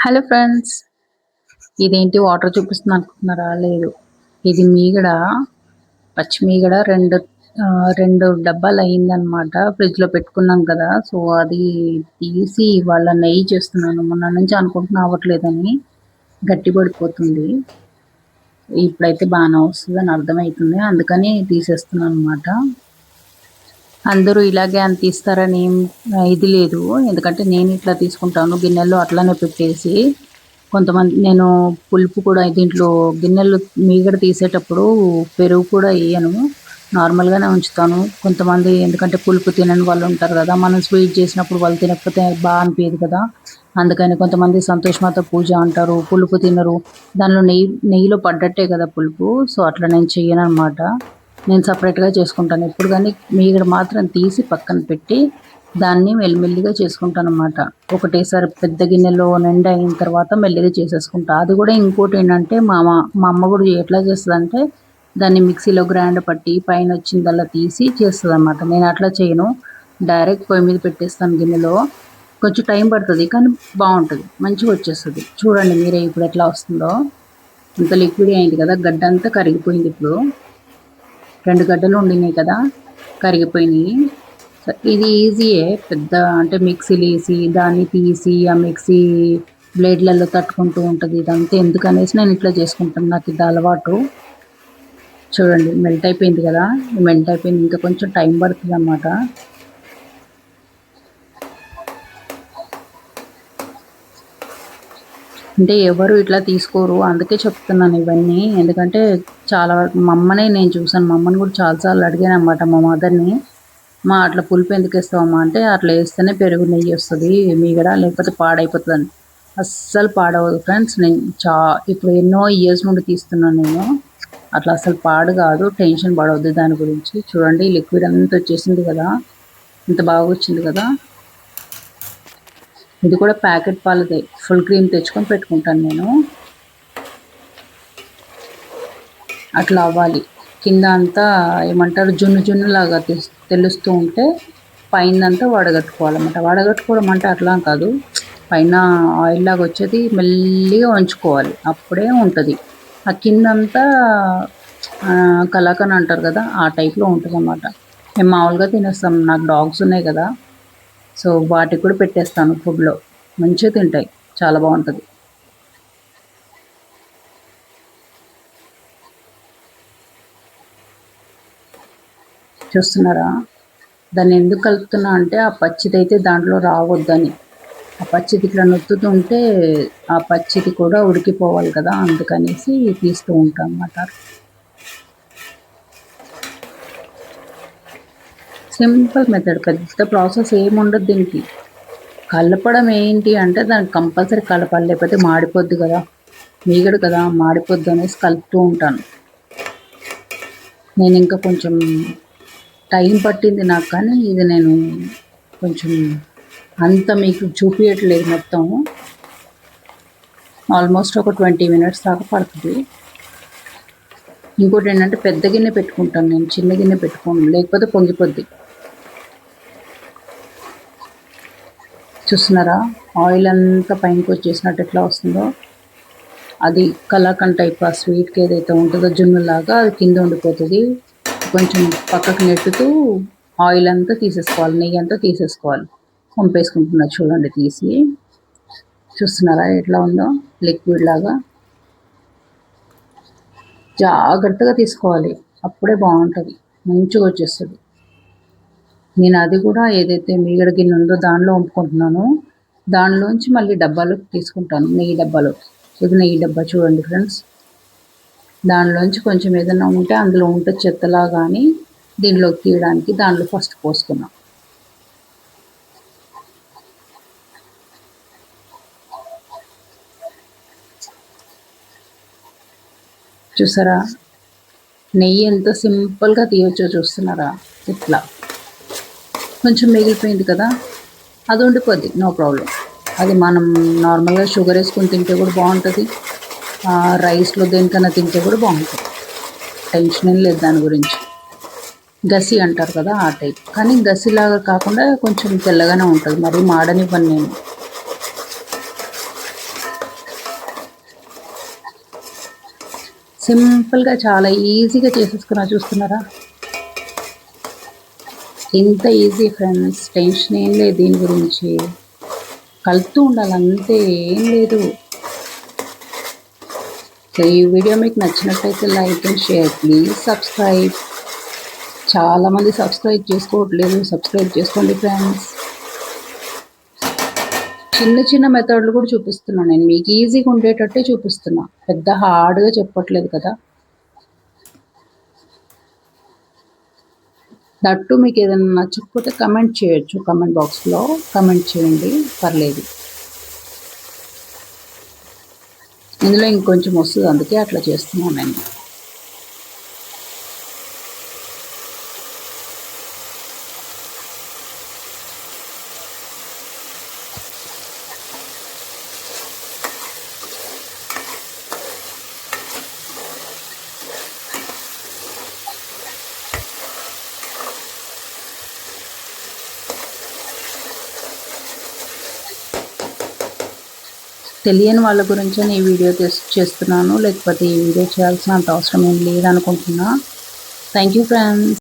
Hello friends, ఇదేంటి water చూపిస్తుంది అనుకుంటున్నారా? లేదు, ఇది మీగడ, పచ్చి మీగడ రెండు డబ్బాలు అయిందనమాట. ఫ్రిడ్జ్లో పెట్టుకున్నాం కదా, సో అది తీసి వాళ్ళ నెయ్యి చేస్తున్నాను. మొన్న నుంచి అనుకుంటున్నా అవ్వట్లేదని, గట్టి పడిపోతుంది. ఇప్పుడైతే బాగానే వస్తుంది అని అర్థమవుతుంది, అందుకని తీసేస్తున్నాను అనమాట. అందరూ ఇలాగే అని తీస్తారని ఇది లేదు, ఎందుకంటే నేను ఇట్లా తీసుకుంటాను గిన్నెల్లో అట్లానే పెట్టేసి. కొంతమంది నేను పులుపు కూడా దీంట్లో గిన్నెలు మీగడ తీసేటప్పుడు పెరుగు కూడా వేయను, నార్మల్గానే ఉంచుతాను. కొంతమంది ఎందుకంటే పులుపు తినని వాళ్ళు ఉంటారు కదా, మనం స్వీట్ చేసినప్పుడు వాళ్ళు తినకపోతే బాగా అనిపించదు కదా, అందుకని కొంతమంది సంతోష్ మాత పూజ అంటారు, పులుపు తినరు. దానిలో నెయ్యిలో పడ్డట్టే కదా పులుపు, సో అట్లా నేను చెయ్యను అనమాట. నేను సపరేట్గా చేసుకుంటాను ఎప్పుడు, కానీ మీగడ మాత్రం తీసి పక్కన పెట్టి దాన్ని మెల్లిమెల్లిగా చేసుకుంటాను అనమాట. ఒకటేసారి పెద్ద గిన్నెలో నిండా అయిన తర్వాత మెల్లిగా చేసేసుకుంటా. అది కూడా ఇంకోటి ఏంటంటే మా అమ్మ కూడా ఎట్లా చేస్తుంది అంటే, దాన్ని మిక్సీలో గ్రైండ్ పట్టి పైన వచ్చిందల్లా తీసి చేస్తుంది అనమాట. నేను అట్లా చేయను, డైరెక్ట్ పొయ్యి మీద పెట్టేస్తాను గిన్నెలో. కొంచెం టైం పడుతుంది కానీ బాగుంటుంది, మంచిగా వచ్చేస్తుంది. చూడండి మీరే ఇప్పుడు ఎట్లా వస్తుందో. అంత లిక్విడ్ అయింది కదా, గడ్డ అంతా కరిగిపోయింది. ఇప్పుడు 2 గడ్డలు ఉండినాయి కదా, కరిగిపోయినాయి. ఇది ఈజీయే, పెద్ద అంటే మిక్సీలు వేసి దాన్ని తీసి ఆ మిక్సీ బ్లేడ్లలో తట్టుకుంటూ ఉంటుంది. ఇదంతా ఎందుకనేసి నేను ఇట్లా చేసుకుంటాను, నాకు ఇది అలవాటు. చూడండి మెల్ట్ అయిపోయింది కదా, మెల్ట్ అయిపోయింది, ఇంకా కొంచెం టైం పడుతుంది అన్నమాట. అంటే ఎవరు ఇట్లా తీసుకోరు, అందుకే చెప్తున్నాను ఇవన్నీ. ఎందుకంటే చాలా వరకు మా అమ్మనే నేను చూసాను, మా అమ్మని కూడా చాలాసార్లు అడిగాను అనమాట మా మదర్ని. అట్లా పులుపు ఎందుకు వేస్తావమ్మా అంటే, అట్లా వేస్తేనే పెరుగు నెయ్యి వస్తుంది మీగడ, లేకపోతే పాడైపోతుందని. అస్సలు పాడవదు ఫ్రెండ్స్. నేను ఇప్పుడు ఎన్నో ఇయర్స్ నుండి తీస్తున్నాను నేను, అట్లా అసలు పాడు కాదు, టెన్షన్ పడవద్దు దాని గురించి. చూడండి లిక్విడ్ అంతా వచ్చేసింది కదా, ఇంత బాగా వచ్చింది కదా. ఇది కూడా ప్యాకెట్ పాలదే, ఫుల్ క్రీమ్ తెచ్చుకొని పెట్టుకుంటాను నేను. అట్లా అవ్వాలి. కింద అంతా ఏమంటారు జున్ను లాగా తెలుస్తూ ఉంటే పైన అంతా వడగట్టుకోవాలన్నమాట. వడగట్టుకోవడం అంటే అట్లా కాదు, పైన ఆయిల్ లాగా వచ్చేది మెల్లిగా ఉంచుకోవాలి, అప్పుడే ఉంటుంది. ఆ కిందంతా కలాకన్ అంటారు కదా, ఆ టైప్లో ఉంటుంది అన్నమాట. మేము మామూలుగా తినేస్తాం, నాకు డాగ్స్ ఉన్నాయి కదా, సో వాటికి కూడా పెట్టేస్తాను ఫుడ్లో, మంచిగా తింటాయి, చాలా బాగుంటుంది. చూస్తున్నారా, దాన్ని ఎందుకు కలుపుతున్నా అంటే, ఆ పచ్చిదైతే దాంట్లో రావద్దని. ఆ పచ్చిది ఇట్లా నొత్తుతుంటే ఆ పచ్చిది కూడా ఉడికిపోవాలి కదా, అందుకనేసి తీస్తూ ఉంటాం అన్నమాట. సింపుల్ మెథడ్, పెద్ద ప్రాసెస్ ఏముండదు దీనికి. కలపడం ఏంటి అంటే, దానికి కంపల్సరీ కలపాలి, లేకపోతే మాడిపోద్ది కదా, మీగడు కదా మాడిపోద్ది అనేసి కలుపుతూ ఉంటాను నేను. ఇంకా కొంచెం టైం పట్టింది నాకు, కానీ ఇది నేను కొంచెం అంత మీకు చూపించట్లేదు మొత్తం. ఆల్మోస్ట్ ఒక 20 minutes దాకా పడుతుంది. ఇంకోటి ఏంటంటే పెద్ద గిన్నె పెట్టుకుంటాను నేను, చిన్న గిన్నె పెట్టుకోను, లేకపోతే పొంగిపోద్ది. చూస్తున్నారా, ఆయిల్ అంతా పైనకి వచ్చేసినట్టు ఎట్లా వస్తుందో. అది కలాకండ్ టైప్, ఆ స్వీట్కి ఏదైతే ఉంటుందో జున్నులాగా, అది కింద ఉండిపోతుంది. కొంచెం పక్కకు నెట్టుతూ ఆయిల్ అంతా తీసేసుకోవాలి, నెయ్యి అంతా తీసేసుకోవాలి. పంపేసుకుంటున్నా చూడండి తీసి. చూస్తున్నారా ఎట్లా ఉందో, లిక్విడ్ లాగా. జాగ్రత్తగా తీసుకోవాలి, అప్పుడే బాగుంటుంది, మంచిగా వచ్చేస్తుంది. నేను అది కూడా ఏదైతే మీగడ గిన్నె ఉందో దానిలో వంపుకుంటున్నాను, దానిలోంచి మళ్ళీ డబ్బాలో తీసుకుంటాను, నెయ్యి డబ్బాలో. ఇది నెయ్యి డబ్బా చూడండి ఫ్రెండ్స్. దానిలోంచి కొంచెం ఏదైనా ఉంటే అందులో ఉంటే చెత్తలా కానీ దీనిలోకి తీయడానికి దానిలో ఫస్ట్ పోసుకున్నాం. చూసారా, నెయ్యి ఎంత సింపుల్గా తీయొచ్చో చూస్తున్నారా. ఇట్లా కొంచెం మిగిలిపోయింది కదా, అది ఉండిపోద్ది, నో ప్రాబ్లం. అది మనం నార్మల్గా షుగర్ వేసుకొని తింటే కూడా బాగుంటుంది, రైస్లో దేనికన్నా తింటే కూడా బాగుంటుంది, టెన్షన్ ఏం లేదు దాని గురించి. గసి అంటారు కదా ఆ టైప్, కానీ గసిలాగా కాకుండా కొంచెం తెల్లగానే ఉంటుంది, మరి మాడనివ్వను నేను. సింపుల్గా చాలా ఈజీగా చేసేసుకున్నా, చూస్తున్నారా? ఇంత ఈజీ ఫ్రెండ్స్, టెన్షన్ ఏం లేదు దీని గురించి. కలుపుతూ ఉండాలి అంతే, ఏం లేదు. సో ఈ వీడియో మీకు నచ్చినట్లయితే like and share, please subscribe. చాలామంది సబ్స్క్రైబ్ చేసుకోవట్లేదు, సబ్స్క్రైబ్ చేసుకోండి ఫ్రెండ్స్. చిన్న చిన్న మెథడ్లు కూడా చూపిస్తున్నాను నేను, మీకు ఈజీగా ఉండేటట్టే చూపిస్తున్నా, పెద్ద హార్డ్గా చెప్పట్లేదు కదా. దట్టు మీకు ఏదైనా నచ్చకపోతే కమెంట్ చేయొచ్చు, కమెంట్ బాక్స్లో కమెంట్ చేయండి, పర్లేదు. ఇందులో ఇంకొంచెం వస్తుంది, అందుకే అట్లా చేస్తున్నాను నేను. తెలియని వాళ్ళ గురించి ఈ వీడియో చేస్తున్నాను, లేకపోతే ఈ వీడియో చేయాల్సినంత అవసరం ఏం లేదనుకుంటున్నా. Thank you friends.